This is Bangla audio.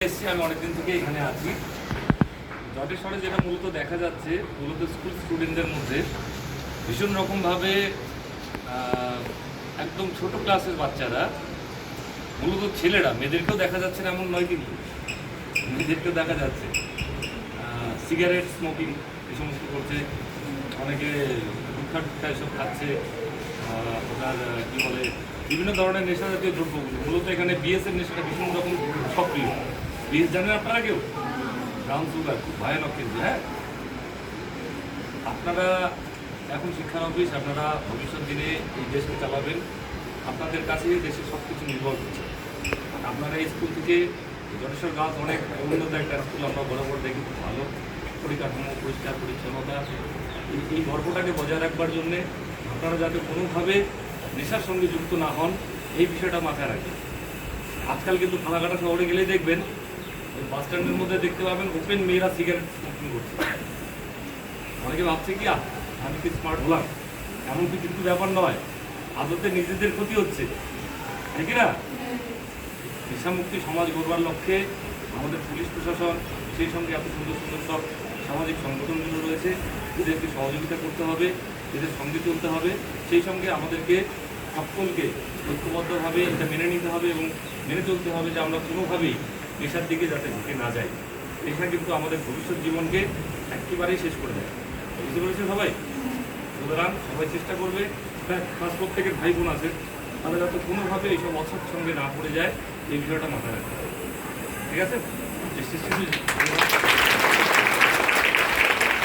এসছি আমি অনেকদিন থেকে এখানে আছি। জটেশ্বরে যেটা মূলত দেখা যাচ্ছে, মূলত স্কুল স্টুডেন্টদের মধ্যে ভীষণ রকমভাবে একদম ছোট ক্লাসের বাচ্চারা, মূলত ছেলেরা, মেয়েদেরকেও দেখা যাচ্ছে না এমন নয়, কিন্তু মেয়েদেরকেও দেখা যাচ্ছে সিগারেট স্মোকিং এই সমস্ত করছে, অনেকে গুটখা টুটখা এসব খাচ্ছে, ওনার কী বলে বিভিন্ন ধরনের নেশা জাতীয় দ্রব্যগুলো। মূলত এখানে বিএসের নেশাটা ভীষণ রকম সক্রিয়। বিএস জানেন আপনারা কেউ? ব্রাউন সুগার খুব ভয়ানক কিন্তু। হ্যাঁ, আপনারা এখন শিক্ষানবিশ, আপনারা ভবিষ্যৎ দিনে এই দেশকে চালাবেন, আপনাদের কাছেই দেশের সব কিছু নির্ভর করছে। আপনারা এই স্কুল থেকে, জটেশ্বর গার্লস অনেক উন্নত একটা স্কুল, আমরা বরাবর দেখি, খুব ভালো পরিকাঠামো, পরিষ্কার পরিচ্ছন্নতা। এই গর্বটাকে বজায় রাখবার জন্যে আপনারা যাতে কোনোভাবে নেশার সঙ্গে যুক্ত না হন, এই বিষয়টা মাথায় রাখবেন। আজকাল কিন্তু ফালাকাটা শহরে গেলেই দেখবেন, ওই বাস স্ট্যান্ডের মধ্যে দেখতে পাবেন ওপেন মেয়েরা সিগারেট স্মোকিং করছে। অনেকে ভাবছে কি আমি কি স্মার্ট হলাম, এমন কি কিন্তু ব্যাপার নয়, আদতে নিজেদের ক্ষতি হচ্ছে, ঠিক না? নেশামুক্তি সমাজ গড়বার লক্ষ্যে আমাদের পুলিশ প্রশাসন, সেই সঙ্গে এত সুন্দর সুন্দর সব সামাজিক সংগঠনগুলো রয়েছে, এদেরকে সহযোগিতা করতে হবে, এদের সঙ্গে চলতে হবে। সেই সঙ্গে আমাদেরকে সকলকে ঐক্যবদ্ধভাবে এটা মেনে নিতে হবে এবং মেনে চলতে হবে যে আমরা কোনোভাবেই নেশার দিকে যাতে ঢুকে না যাই। নেশা কিন্তু আমাদের ভবিষ্যৎ জীবনকে একেবারেই শেষ করে দেয়। বুঝতে পেরেছেন সবাই? সুতরাং সবাই চেষ্টা করবে, খাস প্রত্যেকের ভাই বোন আছে, তাহলে যাতে কোনোভাবে এইসব অসৎ সঙ্গে না পড়ে যায়, এই বিষয়টা মাথায় রাখতে হবে। ঠিক আছে?